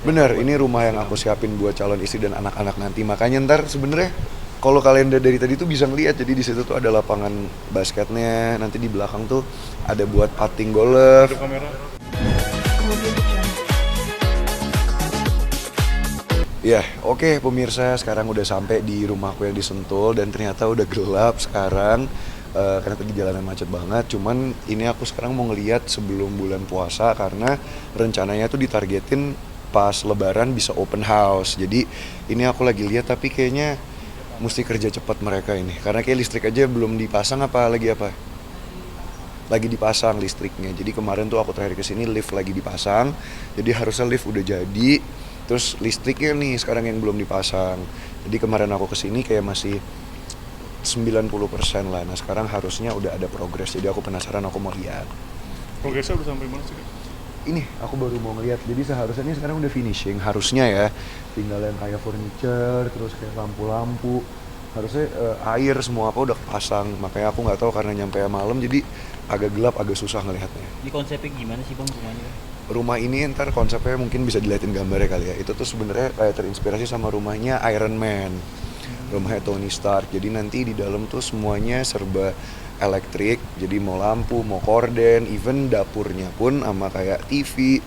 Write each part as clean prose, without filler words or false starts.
Bener, ini rumah yang aku siapin buat calon istri dan anak-anak nanti. Makanya ntar sebenarnya kalau kalian dari tadi tuh bisa ngeliat, jadi di situ tuh ada lapangan basketnya, nanti di belakang tuh ada buat putting golf. Ya, oke pemirsa, sekarang udah sampai di rumahku yang di Sentul dan ternyata udah gelap sekarang. Karena tadi jalanan macet banget. Cuman ini aku sekarang mau ngeliat sebelum bulan puasa karena rencananya tuh ditargetin pas Lebaran bisa open house. Jadi ini aku lagi lihat tapi kayaknya mesti kerja cepat mereka ini. Karena kayak listrik aja belum dipasang apa lagi apa? Lagi dipasang listriknya. Jadi kemarin tuh aku terakhir kesini lift lagi dipasang. Jadi harusnya lift udah jadi. Terus listriknya nih sekarang yang belum dipasang. Jadi kemarin aku kesini kayak masih 90% lah. Nah sekarang harusnya udah ada progres. Jadi aku penasaran, aku mau lihat. Progresnya udah sampai mana sih, Kak? Ini aku baru mau ngeliat. Jadi seharusnya ini sekarang udah finishing. Harusnya ya. Tinggal yang kayak furniture, terus kayak lampu-lampu. Harusnya air semua apa udah kepasang. Makanya aku nggak tahu karena nyampe malam jadi agak gelap, agak susah ngelihatnya. Di konsepnya gimana sih Bang rumahnya? Rumah ini ntar konsepnya mungkin bisa dilihatin gambarnya kali ya. Itu tuh sebenarnya kayak terinspirasi sama rumahnya Iron Man, rumahnya Tony Stark. Jadi nanti di dalam tuh semuanya serba elektrik. Jadi mau lampu, mau korden, even dapurnya pun sama kayak TV,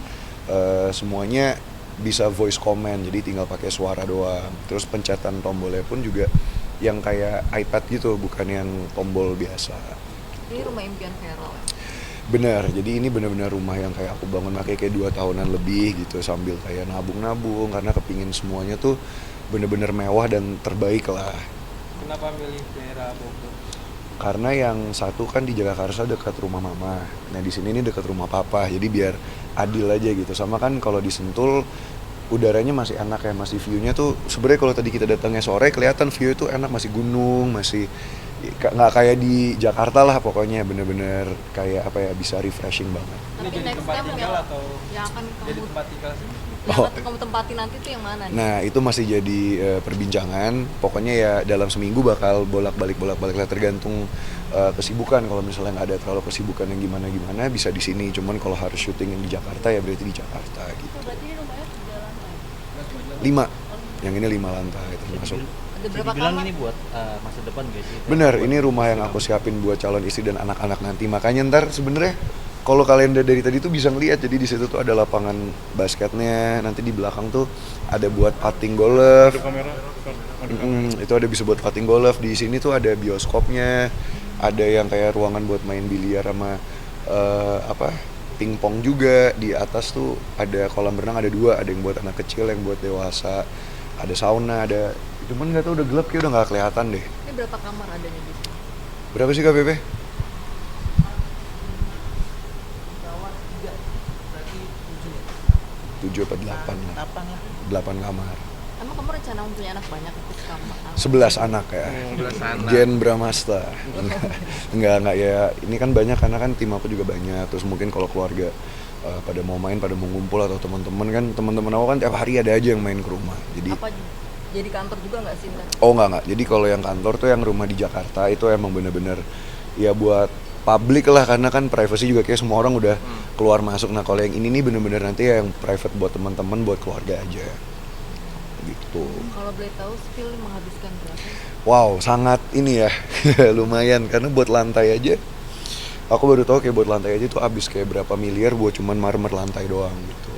semuanya bisa voice command. Jadi tinggal pakai suara doang. Terus pencetan tombolnya pun juga yang kayak iPad gitu, bukan yang tombol biasa. Ini rumah impian Vero ya? Bener, jadi ini bener-bener rumah yang kayak aku bangun makanya kayak 2 tahunan lebih gitu sambil kayak nabung-nabung karena kepingin semuanya tuh bener-bener mewah dan terbaik lah. Kenapa milih daerah Bogor? Karena yang satu kan di Jagakarsa dekat rumah mama, nah di sini ini dekat rumah papa, jadi biar adil aja gitu. Sama kan kalau di Sentul udaranya masih enak ya, masih view-nya tuh sebenarnya kalau tadi kita datangnya sore kelihatan view itu enak, masih gunung, masih nggak kayak di Jakarta lah pokoknya, bener-bener kayak apa ya, bisa refreshing banget. Ini Tapi jadi next tempat step tinggal yang, atau yang akan jadi kamu tempat tinggal sih? kamu tempatin nanti tuh yang mana nih? Nah itu masih jadi perbincangan, pokoknya ya dalam seminggu bakal bolak-balik lah, tergantung kesibukan. Kalau misalnya nggak ada terlalu kesibukan yang gimana-gimana bisa di sini, cuman kalau harus syuting yang di Jakarta ya berarti di Jakarta gitu. Berarti ini rumahnya 3 lantai? 5, yang ini 5 lantai termasuk. Ada berapa Dibilang kamar? ini buat masa depan gak sih? Bener, ini rumah yang aku siapin buat calon istri dan anak-anak nanti. Makanya ntar sebenarnya kalau kalian dari tadi tuh bisa ngeliat, jadi di situ tuh ada lapangan basketnya, nanti di belakang tuh ada buat putting golf. Ada kamera? Itu ada bisa buat putting golf. Di sini tuh ada bioskopnya, ada yang kayak ruangan buat main biliar sama pingpong juga. Di atas tuh ada kolam renang, ada 2, ada yang buat anak kecil, yang buat dewasa. Ada sauna, ada, cuman nggak tahu udah gelap kayak udah nggak kelihatan deh. Ini berapa kamar adanya di sini? Berapa sih Kak Pepe? Bawah 3, berarti 7 apa 8 lah. 8 lah. 8 kamar. 7. Emang kamu rencana mempunyai anak banyak atau kamar? 11 anak ya. 11 anak. Gen Bramasta. Enggak ya. Ini kan banyak karena kan tim aku juga banyak. Terus mungkin kalau keluarga pada mau main, pada mau ngumpul atau teman-teman kan, teman-teman aku kan tiap hari ada aja yang main ke rumah. Jadi Apa jadi kantor juga nggak sih ntar? oh enggak. Jadi kalau yang kantor tuh yang rumah di Jakarta itu emang bener-bener ya buat publik lah, karena kan privacy juga kayak semua orang udah keluar masuk. Nah kalau yang ini nih bener-bener nanti ya yang private buat teman-teman, buat keluarga aja gitu. Kalau boleh tahu spill menghabiskan berapa? Wow, sangat ini ya, lumayan karena buat lantai aja. Aku baru tahu kayak buat lantai aja tuh habis kayak berapa miliar buat cuman marmer lantai doang gitu.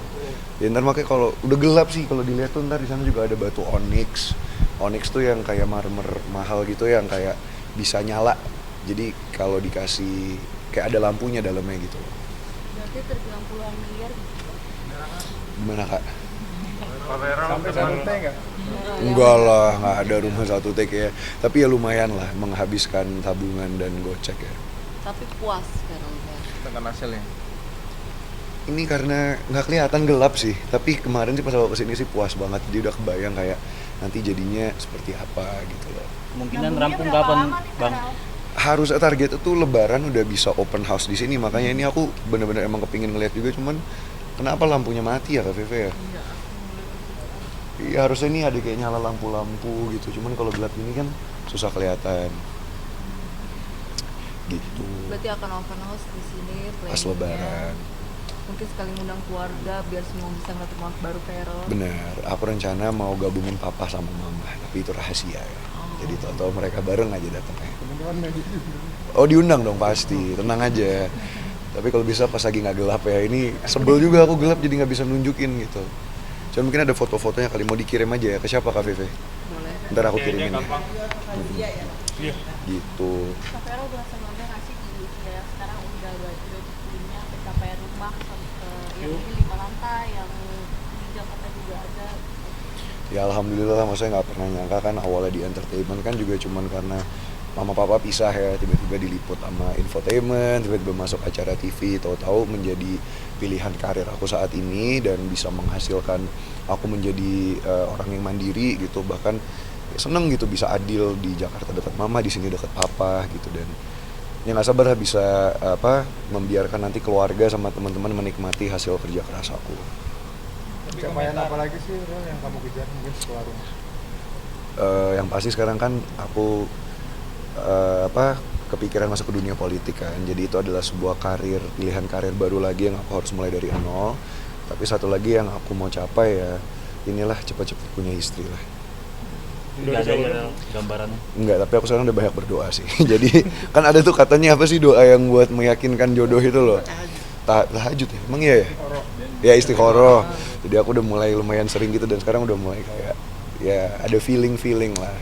Ya ntar makanya kalau udah gelap sih kalau dilihat tuh ntar di sana juga ada batu onyx. Onyx tuh yang kayak marmer mahal gitu yang kayak bisa nyala. Jadi kalau dikasih kayak ada lampunya dalamnya gitu. Berarti terbilang puluhan miliar gitu. Gimana Kak? Sampai 1 T nggak? Enggak lah, nggak ada rumah 1 T ya. Tapi ya lumayan lah menghabiskan tabungan dan gocek ya. Tapi puas Vero ya. Dengan hasilnya. Ini karena nggak kelihatan gelap sih, tapi kemarin sih pas aku kesini sih puas banget. Jadi udah kebayang kayak nanti jadinya seperti apa gitu loh. Kemungkinan rampung kapan Bang? Harus target itu Lebaran udah bisa open house di sini, makanya ini aku bener-bener emang kepingin ngeliat juga, cuman kenapa lampunya mati ya Kak Vivi ya? Iya harusnya ini ada kayak nyala lampu-lampu gitu, cuman kalau gelap ini kan susah kelihatan. Gitu. Berarti akan open house di sini Pas planningnya. Lebaran. mungkin sekali ngundang keluarga biar semua bisa ngeliat rumah baru Feral. Bener, aku rencana mau gabungin papa sama mama, tapi itu rahasia ya. Jadi tau-tau mereka bareng aja datangnya. Oh diundang dong pasti, tenang aja. Tapi kalau bisa pas lagi nggak gelap ya, ini sebel juga aku gelap jadi nggak bisa nunjukin gitu. Cuman mungkin ada foto-fotonya kali, mau dikirim aja ya, ke siapa Kak Vivi? Boleh. Ntar aku kirimin ya. Iya. Gitu. Kak Vero berasa bangga nggak sih di usia sekarang udah punya pencapaian rumah yang ini 5 lantai, yang di Jakarta juga ada. Ya alhamdulillah lah, maksudnya nggak pernah nyangka kan awalnya di entertainment kan juga cuman karena mama papa pisah ya, tiba-tiba diliput sama infotainment, tiba-tiba masuk acara TV, tahu-tahu menjadi pilihan karir aku saat ini dan bisa menghasilkan aku menjadi orang yang mandiri gitu, bahkan ya seneng gitu bisa adil di Jakarta dekat mama, di sini dekat papa gitu, dan ya nggak sabar lah bisa membiarkan nanti keluarga sama teman-teman menikmati hasil kerja keras aku. Pencapaian apa lagi sih Ro, yang kamu kejar mungkin setelah rumah? Yang pasti sekarang kan aku kepikiran masuk ke dunia politik kan, jadi itu adalah sebuah pilihan karir baru lagi yang aku harus mulai dari nol. Tapi satu lagi yang aku mau capai ya inilah cepat-cepat punya istri lah. Nggak ada ya gambarannya. Enggak, tapi aku sekarang udah banyak berdoa sih. Jadi kan ada tuh katanya apa sih doa yang buat meyakinkan jodoh itu loh. Tahajud ya, emang iya ya? Ya istikharah. Jadi aku udah mulai lumayan sering gitu dan sekarang udah mulai kayak ya ada feeling lah.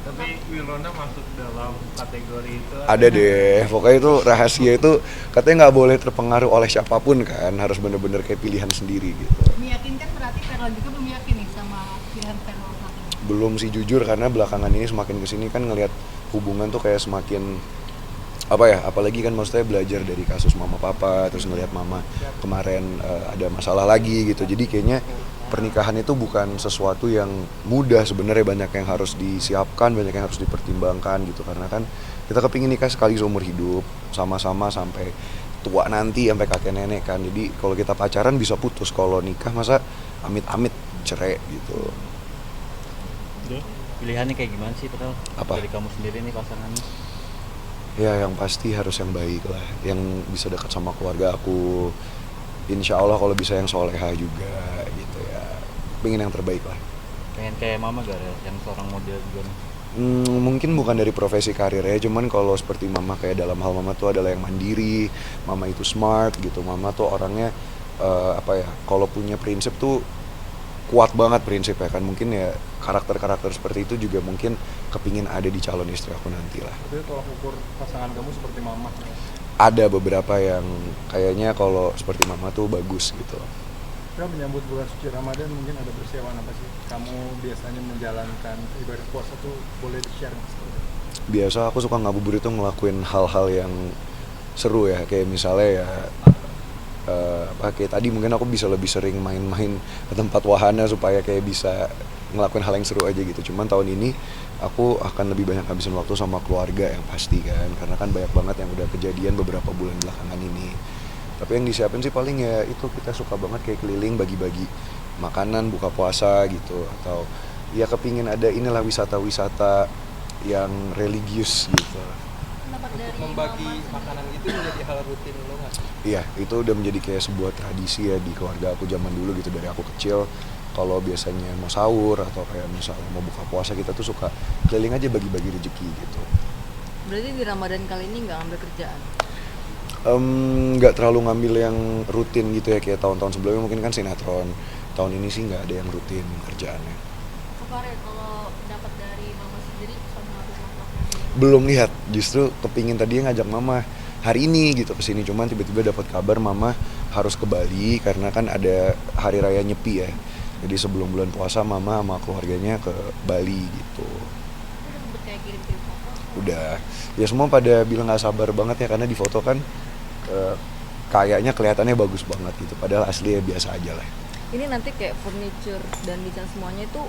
Tapi Wilona masuk dalam kategori itu. Ada deh, pokoknya itu rahasia itu katanya nggak boleh terpengaruh oleh siapapun kan, harus bener-bener kayak pilihan sendiri gitu. Meyakinkan berarti Vero juga belum yakin nih sama pilihan Vero saat ini? Belum sih jujur, karena belakangan ini semakin kesini kan ngelihat hubungan tuh kayak semakin apalagi kan maksudnya belajar dari kasus mama papa, terus ngelihat mama kemarin ada masalah lagi gitu, jadi kayaknya pernikahan itu bukan sesuatu yang mudah sebenarnya, banyak yang harus disiapkan, banyak yang harus dipertimbangkan gitu, karena kan kita kepingin nikah sekali seumur hidup sama-sama sampai tua nanti, sampai kakek nenek kan. Jadi kalau kita pacaran bisa putus, kalau nikah masa amit-amit cerai gitu. Pilihannya kayak gimana sih Vero? Apa? Dari kamu sendiri nih pasangannya? Ya yang pasti harus yang baik lah, yang bisa dekat sama keluarga aku. Insya Allah kalau bisa yang soleha juga gitu ya, pengen yang terbaik lah. Pengen kayak mama gak ada yang seorang model juga nih? Mungkin bukan dari profesi karir ya, cuman kalau seperti mama kayak dalam hal mama tuh adalah yang mandiri, mama itu smart gitu, mama tuh orangnya kalau punya prinsip tuh kuat banget prinsip ya kan, mungkin ya karakter seperti itu juga mungkin kepingin ada di calon istri aku nanti lah. Tapi tolak ukur pasangan kamu seperti mama. Ada beberapa yang kayaknya kalau seperti mama tuh bagus gitu. Kita menyambut bulan suci Ramadan, mungkin ada persiapan apa sih? Kamu biasanya menjalankan ibadah puasa tuh, boleh di-share nggak seperti itu? Biasa aku suka ngabuburit tuh ngelakuin hal-hal yang seru ya, kayak misalnya ya kayak tadi mungkin aku bisa lebih sering main-main ke tempat wahana supaya kayak bisa ngelakuin hal yang seru aja gitu. Cuman tahun ini aku akan lebih banyak habisin waktu sama keluarga yang pasti kan, karena kan banyak banget yang udah kejadian beberapa bulan belakangan ini. Tapi yang disiapin sih paling ya itu, kita suka banget kayak keliling bagi-bagi makanan buka puasa gitu, atau ya kepingin ada inilah wisata-wisata yang religius gitu. Pendapat dari Membagi mama makanan itu menjadi hal rutin lo nggak sih? Iya, itu udah menjadi kayak sebuah tradisi ya di keluarga aku zaman dulu gitu, dari aku kecil. Kalau biasanya mau sahur atau kayak misalnya mau buka puasa, kita tuh suka keliling aja bagi-bagi rezeki gitu. Berarti di Ramadan kali ini nggak ambil kerjaan? Nggak terlalu ngambil yang rutin gitu ya, kayak tahun-tahun sebelumnya mungkin kan sinetron. Tahun ini sih nggak ada yang rutin kerjaannya. Kak Vero, kalau pendapat dari mama sendiri sama rumah kakaknya? Belum lihat, justru kepingin tadinya ngajak mama hari ini gitu ke sini, cuman tiba-tiba dapat kabar mama harus ke Bali karena kan ada hari raya Nyepi ya. Jadi sebelum bulan puasa mama sama keluarganya ke Bali gitu. Udah sempet kayak kirim-kirim foto? Udah, ya semua pada bilang nggak sabar banget ya, karena di foto kan kayaknya kelihatannya bagus banget gitu, padahal asli ya biasa aja lah. Ini nanti kayak furniture dan desain semuanya itu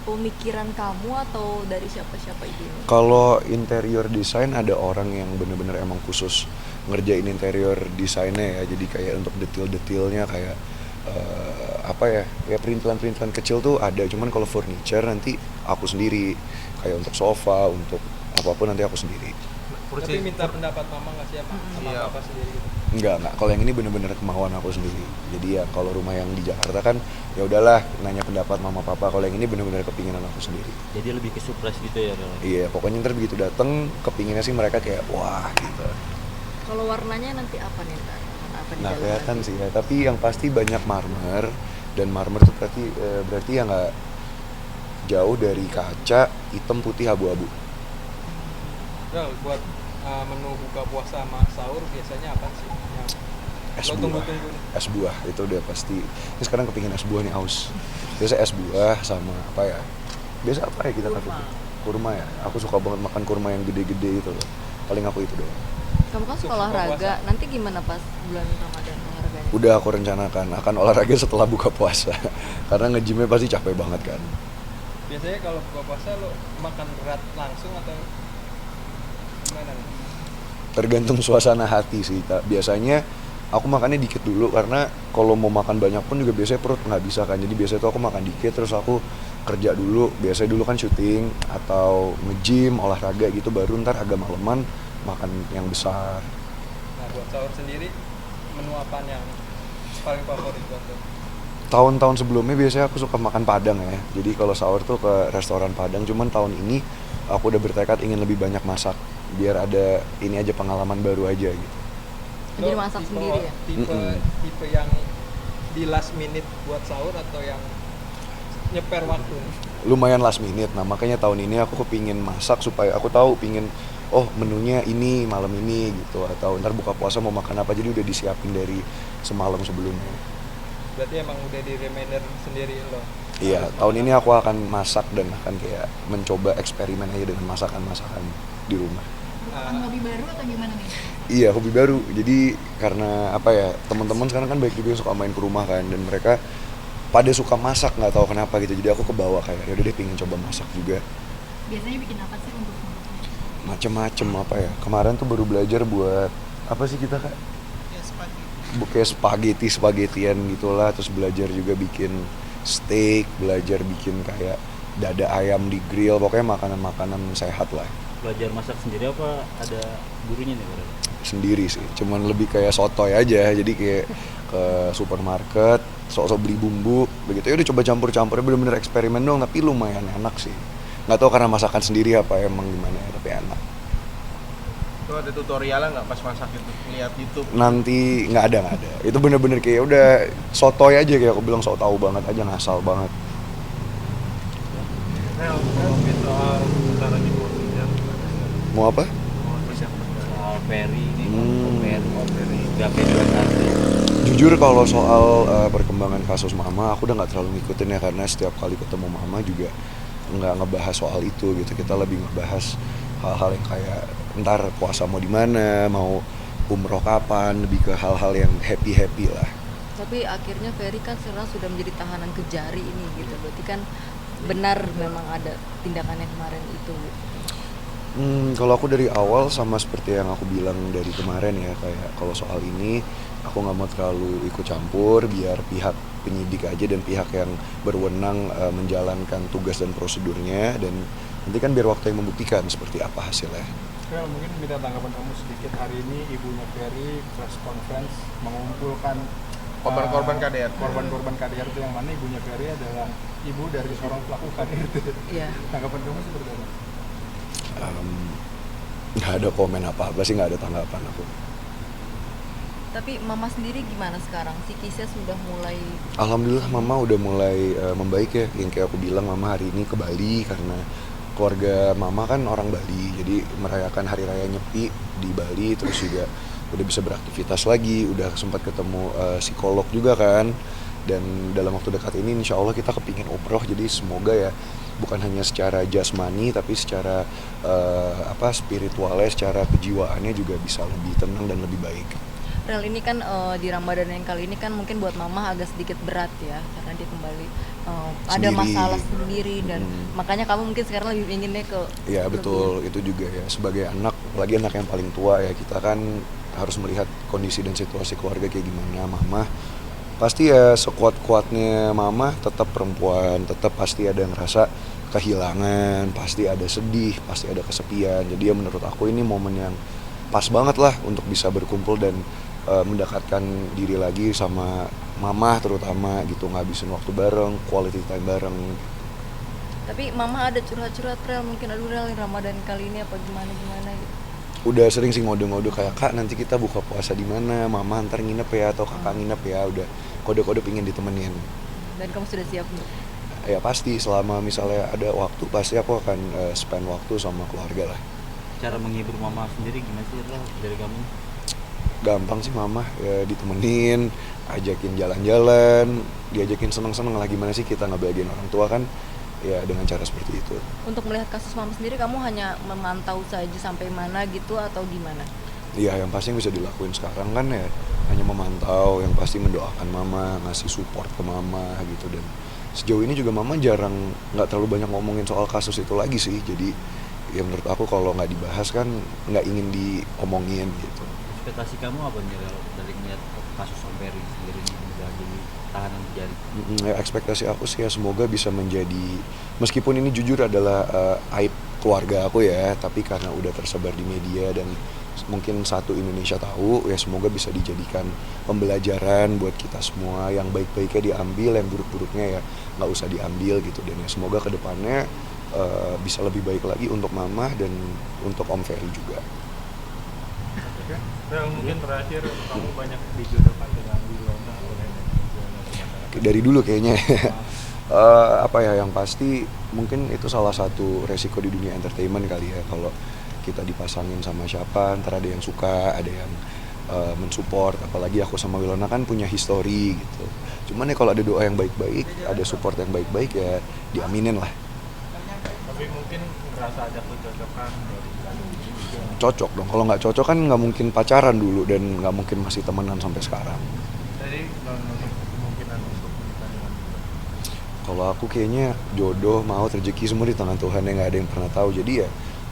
pemikiran kamu atau dari siapa-siapa ini? Kalau interior design ada orang yang bener-bener emang khusus ngerjain interior desainnya ya, jadi kayak untuk detail-detailnya kayak ya perintilan-perintilan kecil tuh ada, cuman kalau furniture nanti aku sendiri, kayak untuk sofa, untuk apapun nanti aku sendiri. Tapi minta pendapat mama nggak sih sama Iya. papa sendiri gitu? Enggak, kalau yang ini bener-bener kemauan aku sendiri. Jadi ya kalau rumah yang di Jakarta kan ya udahlah nanya pendapat mama papa. Kalau yang ini bener-bener kepinginan aku sendiri. Jadi lebih ke surprise gitu ya Rel? Iya, pokoknya ntar begitu dateng kepinginnya sih mereka kayak wah gitu. Kalau warnanya nanti apa nih ntar? Warna apa di Nggak dalam kelihatan nanti? sih ya, tapi yang pasti banyak marmer, dan marmer itu berarti ya nggak jauh dari kaca hitam putih abu-abu. Well, buat menu buka puasa sama sahur biasanya apa sih yang Es lo buah. tunggu-tunggu nih? Es buah itu udah pasti. Ini sekarang kepingin es buah nih aus. Biasa es buah sama apa ya? Biasa apa ya kita kasih? Kurma ya. Aku suka banget makan kurma yang gede-gede itu loh. Paling aku itu doang. Kamu kan suka Suka olahraga, puasa. nanti gimana pas bulan Ramadan olahraganya? Udah aku rencanakan akan olahraga setelah buka puasa. Karena nge-gymnya pasti capek banget kan. Biasanya kalau buka puasa lo makan berat langsung atau gimana nih? Tergantung suasana hati sih Kak. Biasanya aku makannya dikit dulu karena kalau mau makan banyak pun juga biasanya perut nggak bisa kan. Jadi biasanya tuh aku makan dikit terus aku kerja dulu. Biasanya dulu kan syuting atau nge-gym, olahraga gitu, baru ntar agak maleman makan yang besar. Nah buat sahur sendiri menu apa yang paling favorit buat lo? Tahun-tahun sebelumnya biasanya aku suka makan Padang ya. Jadi kalau sahur tuh ke restoran Padang. Cuman tahun ini aku udah bertekad ingin lebih banyak masak. Biar ada ini aja pengalaman baru aja gitu. Jadi Lo masak sendiri ya? Tipe yang di last minute buat sahur atau yang nyeper waktu? Lumayan last minute. Nah makanya tahun ini aku kepingin masak supaya aku tahu pingin oh menunya ini malam ini gitu, atau ntar buka puasa mau makan apa, jadi udah disiapin dari semalam sebelumnya. Berarti emang udah di reminder sendiri lo? Iya, Harus tahun makan ini aku akan masak dan akan kayak mencoba eksperimen aja dengan masakan-masakan di rumah. Merupakan hobi baru atau gimana nih? Iya, hobi baru. Jadi karena apa ya, teman-teman sekarang kan banyak juga yang suka main ke rumah kan, dan mereka pada suka masak nggak tahu kenapa gitu. Jadi aku kebawa kayak yaudah deh pengen coba masak juga. Biasanya bikin apa sih untuk Macem-macem apa ya. Kemarin tuh baru belajar buat apa sih kita kak? Kayak spagetian gitulah. Terus belajar juga bikin steak, belajar bikin kayak dada ayam di grill. Pokoknya makanan-makanan sehat lah. Belajar masak sendiri apa ada gurunya nih Rel? Sendiri sih, cuman lebih kayak sotoy aja. Jadi kayak ke supermarket, sok-sok beli bumbu, begitu ya udah coba campur-campurnya, bener-bener eksperimen dong, tapi lumayan enak sih. Nggak tahu karena masakan sendiri apa emang gimana ya, tapi enak. Itu ada tutorialnya nggak pas masak itu? Lihat YouTube. Nanti nggak ada. Itu bener-bener kayak udah sotoy aja, kayak aku bilang sok tahu banget aja, ngasal banget. Rel, ngomongin soal bentar lagi mau sidang. Mau apa? Mau sidang. Soal Ferry ini, Hmm. Ferry 21. Jujur kalau soal perkembangan kasus Mama, aku udah nggak terlalu ngikutin ya, karena setiap kali ketemu Mama juga nggak ngebahas soal itu gitu. Kita lebih ngebahas hal-hal yang kayak ntar puasa mau di mana, mau umroh kapan, lebih ke hal-hal yang happy lah. Tapi akhirnya Ferry kan sekarang sudah menjadi tahanan Kejari ini gitu. Berarti kan benar memang ada tindakan yang kemarin itu. Kalau aku dari awal sama seperti yang aku bilang dari kemarin ya, kayak kalau soal ini aku nggak mau terlalu ikut campur, biar pihak penyidik aja dan pihak yang berwenang menjalankan tugas dan prosedurnya, dan nanti kan biar waktu yang membuktikan seperti apa hasilnya. Well, mungkin minta tanggapan kamu sedikit. Hari ini ibunya Ferry press conference mengumpulkan Korban-korban KDRT. Korban-korban KDRT itu yang mana ibunya Ferry adalah ibu dari seorang pelaku KDRT. Iya. Tanggapan kamu seperti apa? Nggak ada komen apa-apa sih, nggak ada tanggapan aku. Tapi Mama sendiri gimana sekarang? Psikisnya sudah mulai Alhamdulillah Mama udah mulai membaik ya. Yang kayak aku bilang, Mama hari ini ke Bali karena keluarga Mama kan orang Bali, jadi merayakan hari raya Nyepi di Bali. Terus juga udah bisa beraktivitas lagi, udah sempat ketemu psikolog juga kan. Dan dalam waktu dekat ini insya Allah kita kepingin umroh, jadi semoga ya bukan hanya secara jasmani tapi secara spiritualnya, secara kejiwaannya juga bisa lebih tenang dan lebih baik. Rel, ini kan di Ramadan yang kali ini kan mungkin buat Mama agak sedikit berat ya, karena dia kembali ada Sendiri. masalah sendiri, dan makanya kamu mungkin sekarang lebih inginnya ke Ya betul, itu juga ya sebagai anak, apalagi anak yang paling tua ya, kita kan harus melihat kondisi dan situasi keluarga kayak gimana. Mama pasti ya sekuat-kuatnya Mama tetap perempuan, tetap pasti ada yang ngerasa kehilangan, pasti ada sedih, pasti ada kesepian. Jadi ya menurut aku ini momen yang pas banget lah untuk bisa berkumpul dan mendekatkan diri lagi sama mama terutama gitu, ngabisin waktu bareng, quality time bareng. Tapi mama ada curhat-curhat Rel, mungkin aduh Rel Ramadan kali ini apa gimana gitu. Udah sering sih ngode-ngode kayak, kak nanti kita buka puasa di mana, mama antar nginep ya atau kakak nginep ya, udah kode-kode pingin ditemenin. Dan kamu sudah siap untuk Ya pasti selama misalnya ada waktu pasti aku akan spend waktu sama keluarga lah. Cara menghibur mama sendiri gimana sih Rel, dari kamu? Gampang sih mama, ya ditemenin, ajakin jalan-jalan, diajakin seneng-seneng lah, gimana sih kita ngebahagiain orang tua kan, ya dengan cara seperti itu. untuk melihat kasus mama sendiri, kamu hanya memantau saja sampai mana gitu atau gimana? Iya, yang pasti yang bisa dilakuin sekarang kan ya hanya memantau, yang pasti mendoakan mama, ngasih support ke mama gitu. Dan sejauh ini juga mama jarang, nggak terlalu banyak ngomongin soal kasus itu lagi sih. Jadi ya menurut aku kalau nggak dibahas kan nggak ingin diomongin gitu. Ekspektasi kamu apa nih Rel, dari melihat kasus Ferry sendiri yang udah jadi tahanan kejari? Ya, ekspektasi aku sih ya semoga bisa menjadi, meskipun ini jujur adalah aib keluarga aku ya, tapi karena udah tersebar di media dan mungkin satu Indonesia tahu, ya semoga bisa dijadikan pembelajaran buat kita semua. Yang baik-baiknya diambil, yang buruk-buruknya ya nggak usah diambil gitu. Dan ya semoga kedepannya bisa lebih baik lagi untuk mama dan untuk Om Ferry juga. Oke. Rel, mungkin terakhir kamu banyak dijodohkan dengan Wilona oleh netizen. Dari dulu kayaknya. Apa ya, yang pasti mungkin itu salah satu resiko di dunia entertainment kali ya, kalau kita dipasangin sama siapa, ntar ada yang suka, ada yang mensupport. Apalagi aku sama Wilona kan punya histori gitu. Cuman ya kalau ada doa yang baik-baik, ada support yang baik-baik, ya diaminin lah. Tapi mungkin ngerasa ada kecocokan dari Cocok dong, kalau nggak cocok kan nggak mungkin pacaran dulu dan nggak mungkin masih temenan sampai sekarang. Jadi untuk kemungkinan untuk menikah dengan Kalau aku kayaknya jodoh, maut, rezeki semua di tangan Tuhan, yang nggak ada yang pernah tahu. Jadi ya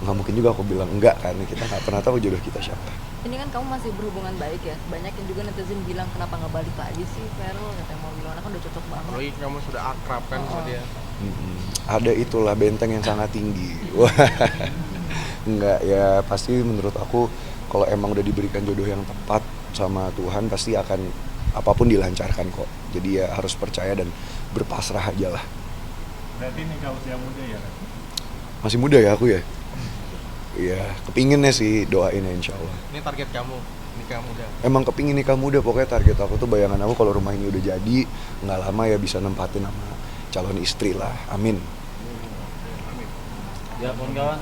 nggak mungkin juga aku bilang enggak, karena kita nggak pernah tahu jodoh kita siapa. Ini kan kamu masih berhubungan baik ya, banyak yang juga netizen bilang kenapa nggak balik lagi sih Ferel, katanya mau Wilona kan udah cocok banget. Apalagi kamu sudah akrab kan sama dia. Ada itulah benteng yang sangat tinggi. Wah, enggak ya, pasti menurut aku kalau emang udah diberikan jodoh yang tepat sama Tuhan pasti akan apapun dilancarkan kok. Jadi ya harus percaya dan berpasrah aja lah. berarti nikah usia muda ya kan? Masih muda ya aku ya. Iya, kepinginnya sih, doain ya insya Allah. Ini target kamu, nikah muda. Emang kepingin nikah muda, pokoknya target aku tuh, bayangan aku kalau rumah ini udah jadi nggak lama ya bisa nempatin sama calon istri lah, amin. Ya kawan-kawan,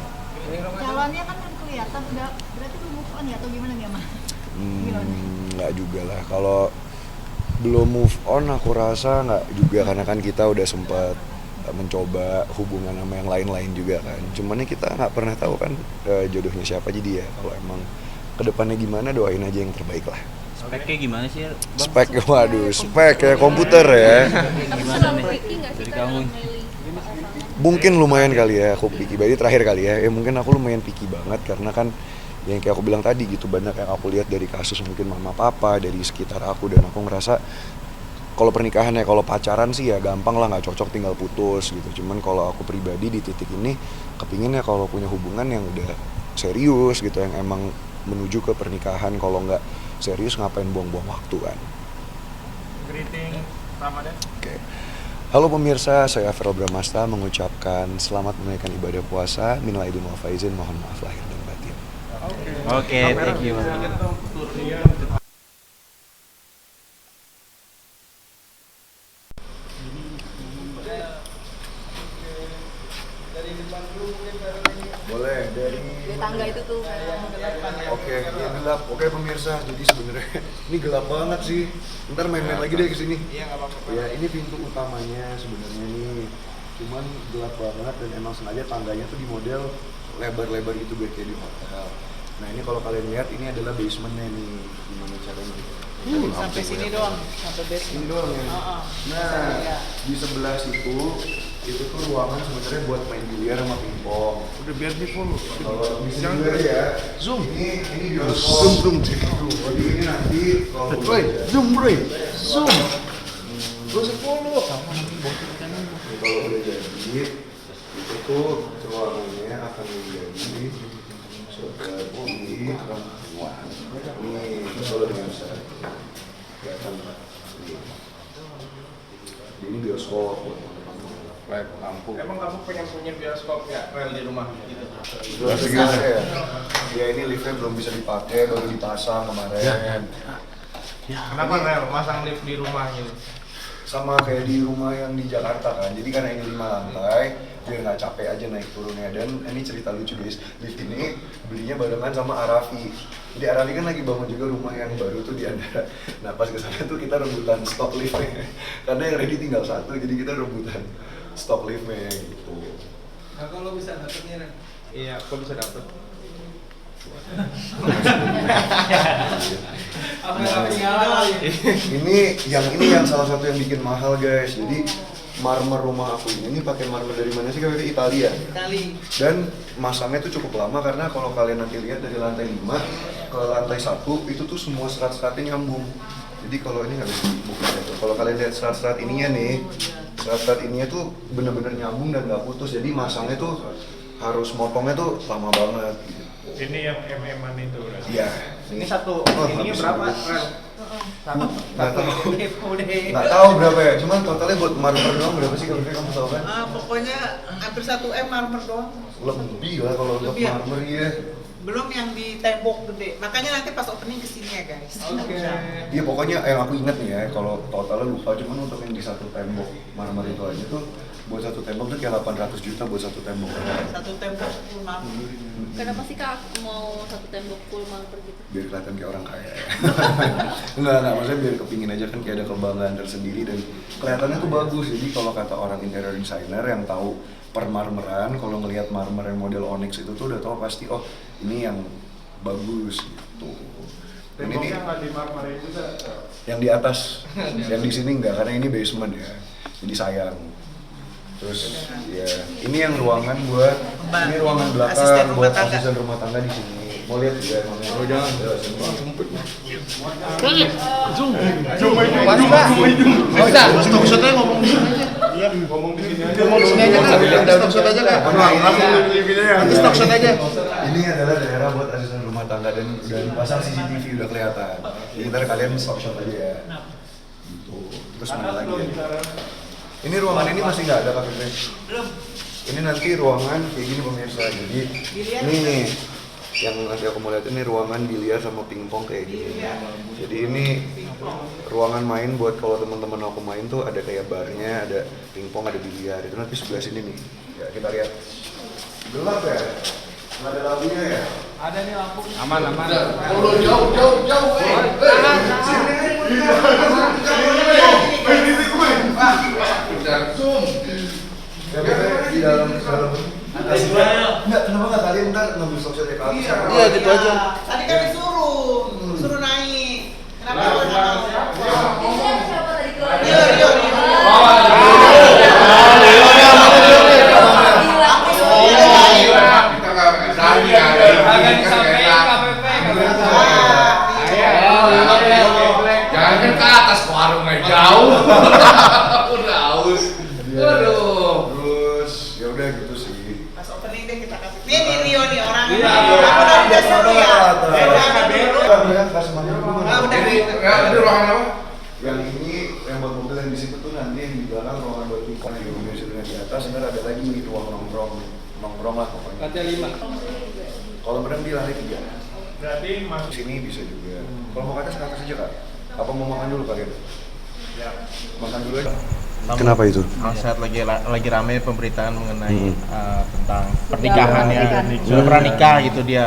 Calonnya kan belum kelihatan, udah berarti belum move on ya atau gimana nih Mah? Nggak juga lah, kalau belum move on aku rasa nggak juga, karena kan kita udah sempat mencoba hubungan sama yang lain-lain juga kan. Cuman ya kita nggak pernah tahu kan jodohnya siapa, jadi ya kalau emang kedepannya gimana doain aja yang terbaik lah. speknya gimana sih Bang? Spek, waduh, spek kayak komputer ya. Gimana nih dari kamu? Mungkin lumayan kali ya, aku picky. Berarti terakhir kali ya, mungkin aku lumayan picky banget karena kan yang kayak aku bilang tadi gitu, banyak yang aku lihat dari kasus mungkin mama papa dari sekitar aku, dan aku ngerasa kalau pernikahan ya, kalau pacaran sih ya gampang lah, nggak cocok tinggal putus gitu. Cuman kalau aku pribadi di titik ini kepingin ya kalau punya hubungan yang udah serius gitu, yang emang menuju ke pernikahan. Kalau nggak serius ngapain buang-buang waktu kan. Greeting Ramadan. Oke. Halo pemirsa, saya Ferel Bramasta mengucapkan selamat menunaikan ibadah puasa. Minal aidin wal faizin, mohon maaf lahir dan batin. Oke, thank you. Boleh dari Di tangga itu tuh Ferel. Oke, ya gelap. Oke pemirsa, jadi sebenarnya ini gelap banget sih. Ntar main-main lagi deh ke sini. Iya, nggak apa-apa. Ya, ini pintu utamanya sebenarnya nih. Cuman gelap banget dan emang sengaja tangganya tuh di model lebar-lebar gitu biar kayak di hotel. Nah, ini kalau kalian lihat ini adalah basementnya nih. Gimana caranya? Sampai sini doang, sampai Ini basement. doang ya. Nah, di sebelah situ itu tuh ruangan sebenarnya buat main biliar sama pingpong. Udah biar di follow. Kalau bisa biliar ya, zoom. Ini zoom. Jadi ini nanti kalau Zoom bro. Zoom. Gak usah follow. Sama nanti bokeh kan. Kalau udah jadi, itu ruangannya akan menjadi seperti perempuan. Ini betul dengan saya. Kelihatan nggak? Ini bioskop. Light lampu. Emang kamu pengen punya bioskop ya, rel di rumah gitu? Ya ini liftnya belum bisa dipakai, baru dipasang kemarin. Kenapa rel masang lift di rumah gitu? Sama kayak di rumah yang di Jakarta kan, jadi karena ini 5 lantai biar nggak capek aja naik turunnya. Dan ini cerita lucu guys, lift ini belinya barengan sama Arafi. Jadi Arafi kan lagi bangun juga rumah yang baru tuh di Andara. Nah pas kesana tuh kita rebutan stok liftnya karena yang ready tinggal 1, jadi kita rebutan stok liftnya gitu. Nah kalau bisa dapet nih Ren? Iya, kok bisa dapet? Ini yang salah satu yang bikin mahal guys. Jadi marmer rumah aku ini pakai marmer dari mana sih? Kayak Italia. Dan masangnya tuh cukup lama karena kalau kalian nanti lihat dari lantai 5 ke lantai 1 itu tuh semua serat-seratnya nyambung. Jadi kalau ini nggak bisa dibuka gitu. Kalau kalian lihat serat-serat ininya nih, serat-serat ininya tuh bener-bener nyambung dan nggak putus. Jadi masangnya tuh harus motongnya tuh lama banget. Gitu. Ini yang MM-an itu berarti. Iya. Ini satu, ininya berapa rel? Nggak tahu berapa ya. Cuman totalnya buat marmer doang berapa sih kalau kamu tahu kan? Pokoknya hampir 1 M marmer doang. Lebih lah kalau untuk Lebih ya? marmer ya. Belum yang di tembok gede. Makanya nanti pas opening kesini ya guys. Oke. Iya pokoknya yang aku ingat nih ya, kalau totalnya lupa, cuman untuk yang di satu tembok marmer itu aja tuh buat satu tembok tuh kayak 800 juta buat satu tembok. Satu tembok full marmer. Kenapa sih Kak mau satu tembok full marmer gitu? Biar kelihatan kayak orang kaya ya. Enggak, maksudnya biar kepingin aja kan kayak ada kebanggaan tersendiri dan kelihatannya tuh bagus. Jadi kalau kata orang interior designer yang tahu permarmeran, kalau ngelihat marmer yang model onyx itu tuh udah tahu pasti oh ini yang bagus gitu. Dan ini Temboknya nggak dimarmerin juga. yang di atas, yang di sini enggak karena ini basement ya. Jadi sayang. Terus ya, ini yang ruangan buat ini ruangan belakang buat asisten rumah tangga di sini. Mau lihat juga emangnya? Oh jangan, Stok shotnya ngomong di sini aja. Iya, ngomong di sini aja. Ngomong di sini aja kan. Udah stok shot aja kan. Nanti stok shot aja. Ini adalah daerah buat asisten rumah tangga dan udah dipasang CCTV udah kelihatan. Jadi ntar kalian stop shot aja ya. Gitu. Terus mana lagi ya? Ini ruangan ini masih nggak ada Kak Fitri? Belum. Ini nanti ruangan kayak gini pemirsa. Jadi ini nih yang nanti aku mau lihat ini ruangan biliar sama pingpong kayak gini. Jadi ini ruangan main buat kalau teman-teman aku main tuh ada kayak barnya, ada pingpong, ada biliar. Itu nanti sebelah sini nih. Ya kita lihat. Gelap ya? Nggak ada lampunya ya? Ada nih lampu. Aman. Ya biasanya di dalam. Enggak, kenapa nggak kalian ntar ngambil stok shot ke atas? Iya gitu aja. Tadi kan suruh naik. Kenapa lu Jangan kan ke atas ke warung aja jauh. Udah haus. Aduh. Terus ya udah gitu sih. Pas opening deh kita kasih. Ini Rio nih orangnya. Aku udah suruh ya. Udah kasih makan dulu. Ini ruangan apa? Yang ini yang buat mobil yang di situ tuh nanti yang di belakang ruangan buat ikan yang di situ di atas. Ntar ada lagi ruang nongkrong lah pokoknya. Lantai 5. Kalau berenang di lantai 3. Berarti masuk. Sini bisa juga. Kalau mau ke atas aja kak. Apa mau makan dulu kalian? Ya. Makan dulu aja. Kenapa itu? Saat lagi rame pemberitaan mengenai tentang pernikahan pernikahan ya, sudah pernah nikah gitu dia,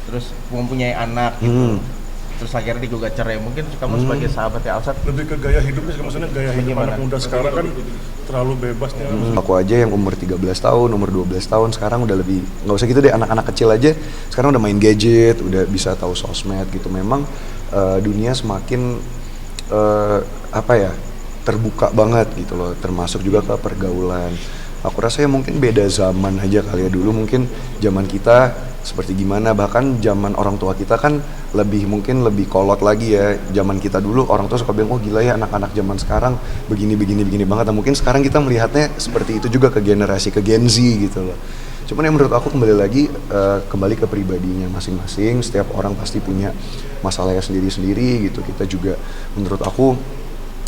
terus mempunyai anak gitu, terus akhirnya digugat cerai. Mungkin kamu sebagai sahabat ya Alsat Lebih ke gaya hidupnya, maksudnya gaya hidup Gimana? anak muda sekarang kan terlalu bebasnya. Aku aja yang umur 13 tahun, umur 12 tahun sekarang udah lebih, nggak usah gitu deh, anak-anak kecil aja sekarang udah main gadget, udah bisa tahu sosmed gitu. Memang dunia semakin apa ya, terbuka banget gitu loh, termasuk juga ke pergaulan. Aku rasa ya mungkin beda zaman aja kali ya. Dulu mungkin zaman kita seperti gimana, bahkan zaman orang tua kita kan mungkin lebih kolot lagi ya. Zaman kita dulu orang tua suka bilang, oh gila ya anak-anak zaman sekarang begini banget. Nah, mungkin sekarang kita melihatnya seperti itu juga ke Gen Z gitu loh. Cuman yang menurut aku kembali ke pribadinya masing-masing. Setiap orang pasti punya masalahnya sendiri-sendiri gitu. Kita juga menurut aku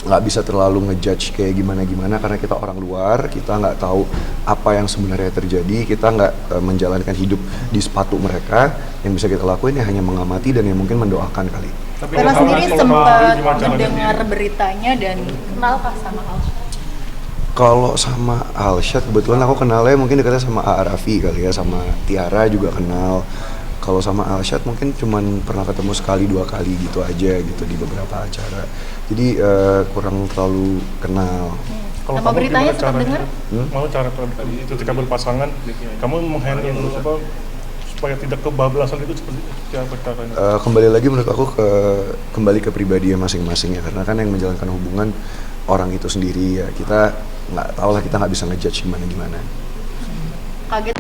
nggak bisa terlalu ngejudge kayak gimana karena kita orang luar, kita nggak tahu apa yang sebenarnya terjadi, kita nggak menjalankan hidup di sepatu mereka. Yang bisa kita lakuin ya hanya mengamati dan ya mungkin mendoakan kali. Vera sendiri sempat mendengar beritanya dan kenalkah sama Alshad? Kalau sama Alshad kebetulan aku kenalnya mungkin dekatnya sama A.A. Raffi kali ya, sama Tiara juga kenal. Kalau sama Alshad mungkin cuman pernah ketemu sekali 2 kali gitu aja gitu di beberapa acara. Jadi kurang terlalu kenal. Kalau nama kamu beritanya gimana sempat caranya? dengar? Mau cara itu ketika berpasangan, kamu menghandle apa supaya tidak kebablasan itu seperti apa caranya? Kembali lagi menurut aku kembali ke pribadi masing-masing ya, karena kan yang menjalankan hubungan orang itu sendiri ya, kita nggak tahu lah, kita nggak bisa ngejudge gimana. Kaget.